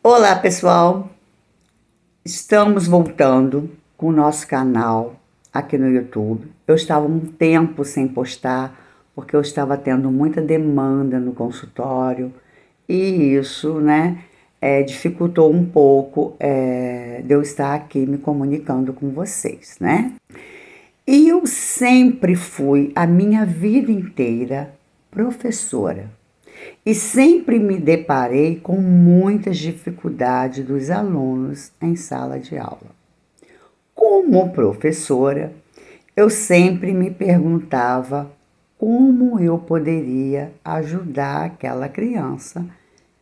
Olá, pessoal! Estamos voltando com o nosso canal aqui no YouTube. Eu estava um tempo sem postar porque eu estava tendo muita demanda no consultório e isso, dificultou um pouco de eu estar aqui me comunicando com vocês, né? E eu sempre fui, a minha vida inteira, professora. E sempre me deparei com muitas dificuldades dos alunos em sala de aula. Como professora, eu sempre me perguntava como eu poderia ajudar aquela criança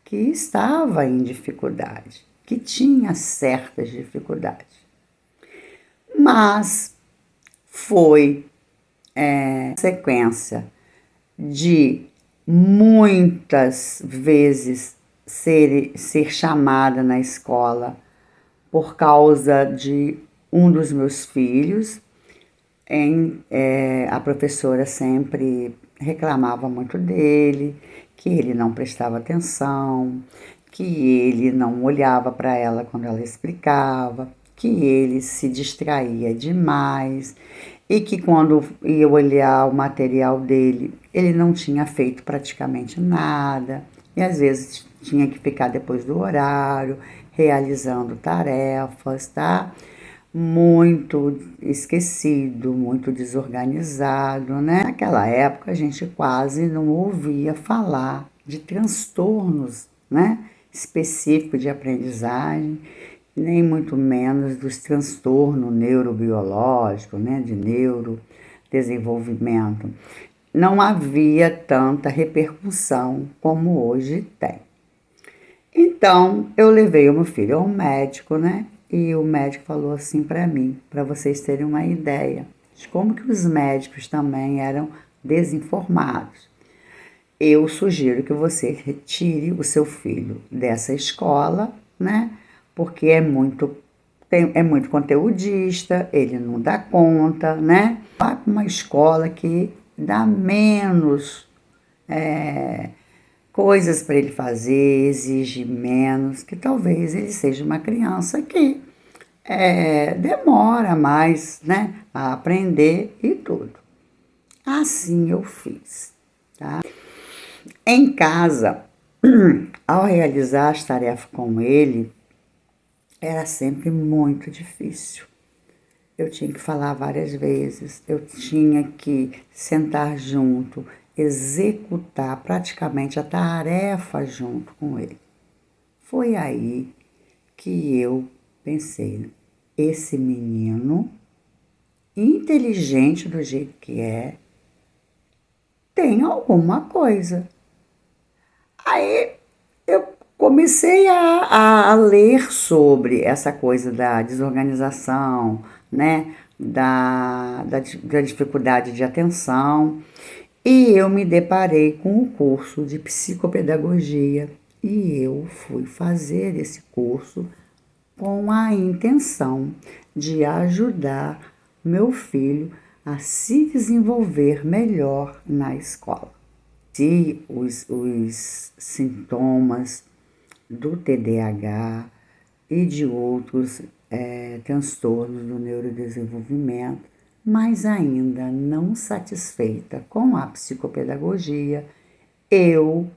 que estava em dificuldade, que tinha certas dificuldades. Mas foi sequência de muitas vezes ser chamada na escola por causa de um dos meus filhos. A professora sempre reclamava muito dele, que ele não prestava atenção, que ele não olhava para ela quando ela explicava, que ele se distraía demais e que quando ia olhar o material dele, ele não tinha feito praticamente nada e às vezes tinha que ficar depois do horário realizando tarefas, tá? Muito esquecido, muito desorganizado, né? Naquela época a gente quase não ouvia falar de transtornos, né? Específicos de aprendizagem, nem muito menos dos transtornos neurobiológicos, né? De neurodesenvolvimento. Não havia tanta repercussão como hoje tem. Então, eu levei o meu filho ao médico, né? E o médico falou assim para mim, para vocês terem uma ideia de como que os médicos também eram desinformados. Eu sugiro que você retire o seu filho dessa escola, né? Porque é muito conteudista, ele não dá conta, né? Vá para uma escola que dá menos coisas para ele fazer, exige menos, que talvez ele seja uma criança que demora mais, né, a aprender e tudo. Assim eu fiz, tá? Em casa, ao realizar as tarefas com ele, era sempre muito difícil. Eu tinha que falar várias vezes, eu tinha que sentar junto, executar praticamente a tarefa junto com ele. Foi aí que eu pensei, esse menino, inteligente do jeito que é, tem alguma coisa. Aí eu comecei a ler sobre essa coisa da desorganização, né? Da dificuldade de atenção. E eu me deparei com o curso de psicopedagogia e eu fui fazer esse curso com a intenção de ajudar meu filho a se desenvolver melhor na escola. Se os sintomas do TDAH e de outros transtornos do neurodesenvolvimento, mas ainda não satisfeita com a psicopedagogia, eu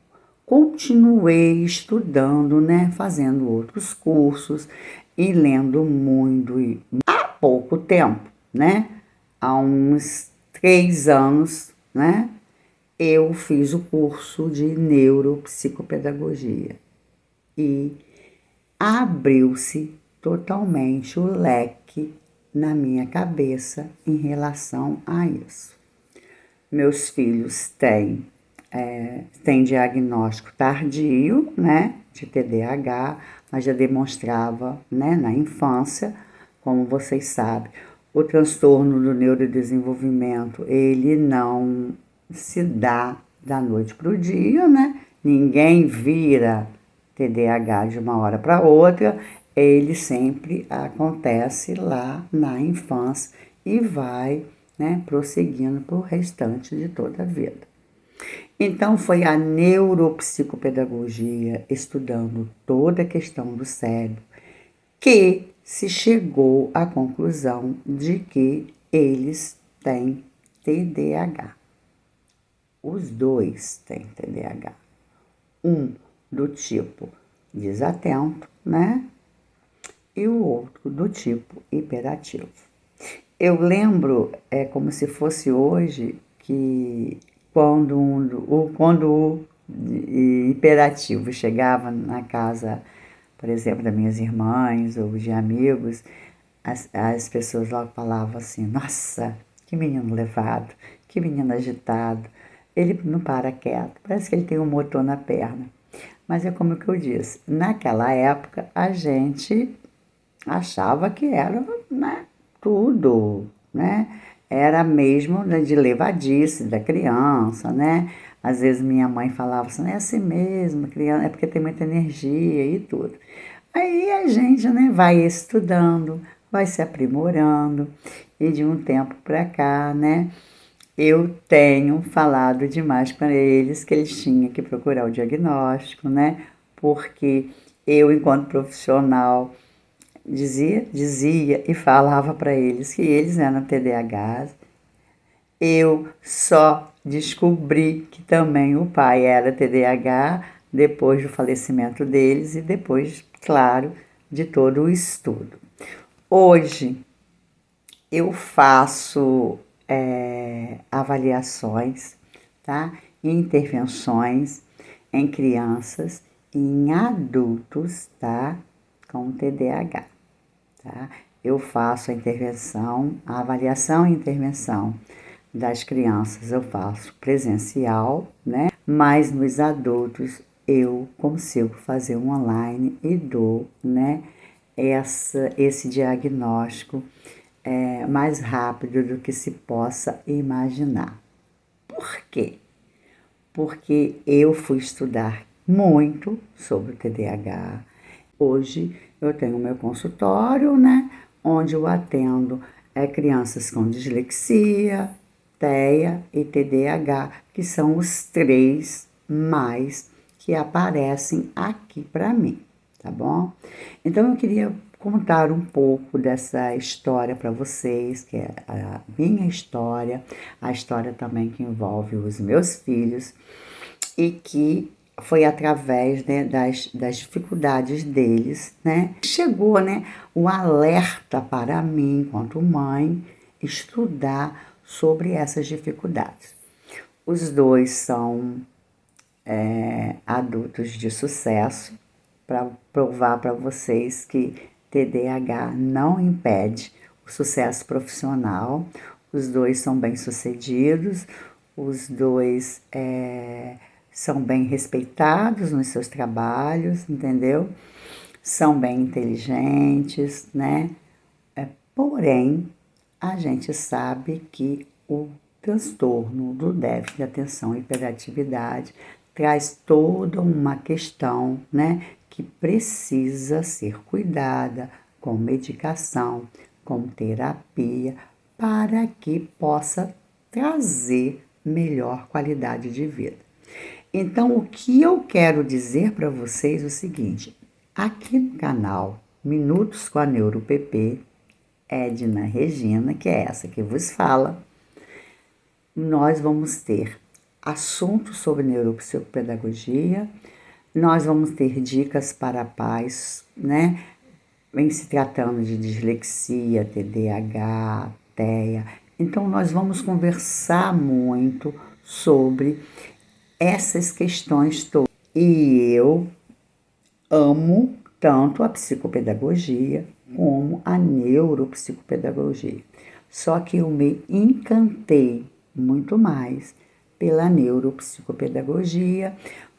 continuei estudando, né, fazendo outros cursos e lendo muito. E há pouco tempo, né, há uns 3 anos, né, eu fiz o curso de neuropsicopedagogia e abriu-se totalmente o leque na minha cabeça em relação a isso. Meus filhos têm diagnóstico tardio, né, de TDAH, mas já demonstrava, né, na infância, como vocês sabem, o transtorno do neurodesenvolvimento, ele não se dá da noite para o dia, né? Ninguém vira TDAH de uma hora para outra, ele sempre acontece lá na infância e vai, né, prosseguindo para o restante de toda a vida. Então, foi a neuropsicopedagogia, estudando toda a questão do cérebro, que se chegou à conclusão de que eles têm TDAH. Os dois têm TDAH. Um do tipo desatento, né? E o outro do tipo hiperativo. Eu lembro, é como se fosse hoje, que quando o hiperativo chegava na casa, por exemplo, das minhas irmãs ou de amigos, as pessoas logo falavam assim: nossa, que menino levado, que menino agitado, ele não para quieto, parece que ele tem um motor na perna. Mas é como que eu disse, naquela época a gente achava que era, né, tudo, né? Era mesmo de levadice da criança, né? Às vezes minha mãe falava assim, é assim mesmo, criança, é porque tem muita energia e tudo. Aí a gente, né, vai estudando, vai se aprimorando, e de um tempo para cá, né, eu tenho falado demais para eles que eles tinham que procurar o diagnóstico, né? Porque eu, enquanto profissional, dizia e falava para eles que eles eram TDAH. Eu só descobri que também o pai era TDAH depois do falecimento deles e depois, claro, de todo o estudo. Hoje eu faço avaliações, tá? E intervenções em crianças e em adultos, tá? Com TDAH. Tá? Eu faço a intervenção, a avaliação e intervenção das crianças eu faço presencial, né? Mas nos adultos eu consigo fazer um online e dou, né? Esse diagnóstico mais rápido do que se possa imaginar. Por quê? Porque eu fui estudar muito sobre o TDAH. Hoje eu tenho meu consultório, né, onde eu atendo crianças com dislexia, TEA e TDAH, que são os três mais que aparecem aqui para mim, tá bom? Então eu queria contar um pouco dessa história para vocês, que é a minha história, a história também que envolve os meus filhos e que foi através, né, das dificuldades deles, né, chegou, né, o alerta para mim, enquanto mãe, estudar sobre essas dificuldades. Os dois são adultos de sucesso, para provar para vocês que TDAH não impede o sucesso profissional. Os dois são bem-sucedidos, os dois são bem respeitados nos seus trabalhos, entendeu? São bem inteligentes, né? Porém, a gente sabe que o transtorno do déficit de atenção e hiperatividade traz toda uma questão, né, que precisa ser cuidada com medicação, com terapia, para que possa trazer melhor qualidade de vida. Então, o que eu quero dizer para vocês é o seguinte: aqui no canal Minutos com a NeuroPP, Edna Regina, que é essa que vos fala, nós vamos ter assuntos sobre neuropsicopedagogia, nós vamos ter dicas para pais, né? Em se tratando de dislexia, TDAH, TEA. Então, nós vamos conversar muito sobre essas questões todas. E eu amo tanto a psicopedagogia como a neuropsicopedagogia. Só que eu me encantei muito mais pela neuropsicopedagogia,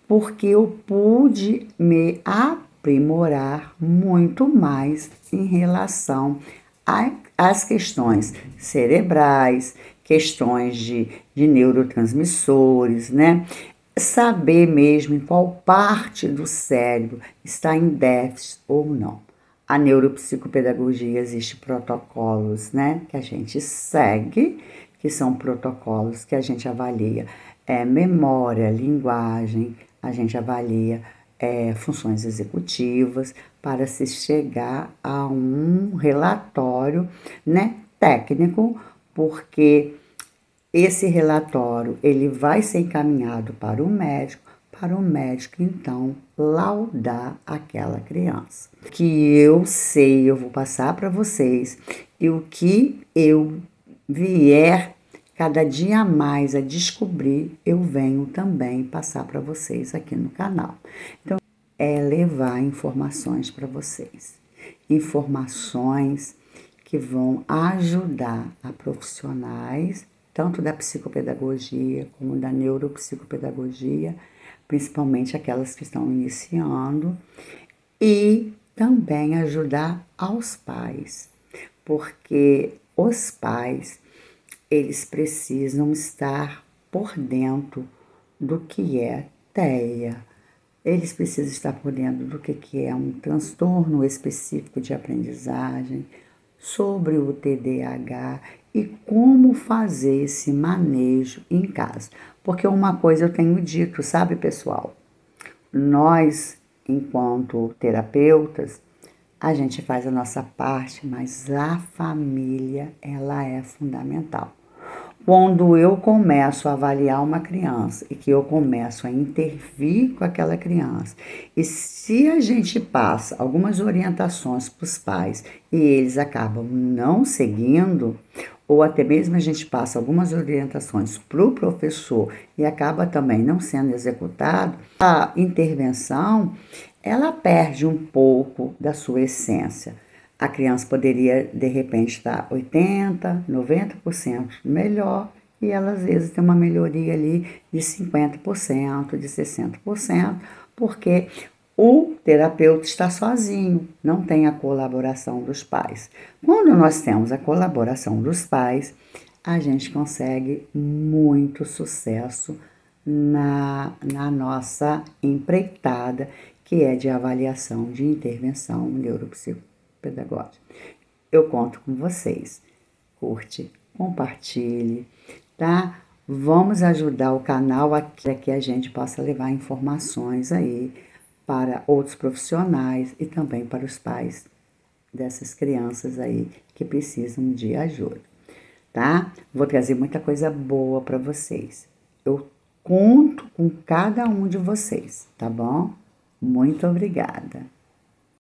porque eu pude me aprimorar muito mais em relação às questões cerebrais, questões de neurotransmissores, né? Saber mesmo em qual parte do cérebro está em déficit ou não. A neuropsicopedagogia existe protocolos, né, que a gente segue, que são protocolos que a gente avalia memória, linguagem, a gente avalia funções executivas para se chegar a um relatório, né, técnico, porque esse relatório ele vai ser encaminhado para o médico então laudar aquela criança. O que eu sei, eu vou passar para vocês, e o que eu vier cada dia mais a descobrir, eu venho também passar para vocês aqui no canal. Então, é levar informações para vocês. Informações que vão ajudar a profissionais, tanto da psicopedagogia como da neuropsicopedagogia, principalmente aquelas que estão iniciando, e também ajudar aos pais, porque os pais, eles precisam estar por dentro do que é TEA. Eles precisam estar por dentro do que é um transtorno específico de aprendizagem, sobre o TDAH e como fazer esse manejo em casa. Porque uma coisa eu tenho dito, sabe, pessoal? Nós, enquanto terapeutas, a gente faz a nossa parte, mas a família, ela é fundamental. Quando eu começo a avaliar uma criança e que eu começo a intervir com aquela criança, e se a gente passa algumas orientações para os pais e eles acabam não seguindo, ou até mesmo a gente passa algumas orientações para o professor e acaba também não sendo executado, a intervenção ela perde um pouco da sua essência. A criança poderia, de repente, estar 80%, 90% melhor e ela, às vezes, tem uma melhoria ali de 50%, de 60%, porque o terapeuta está sozinho, não tem a colaboração dos pais. Quando nós temos a colaboração dos pais, a gente consegue muito sucesso na nossa empreitada, que é de avaliação de intervenção neuropsicopedagógica. Eu conto com vocês. Curte, compartilhe, tá? Vamos ajudar o canal aqui para que a gente possa levar informações aí para outros profissionais e também para os pais dessas crianças aí que precisam de ajuda, tá? Vou trazer muita coisa boa para vocês. Eu conto com cada um de vocês, tá bom? Muito obrigada.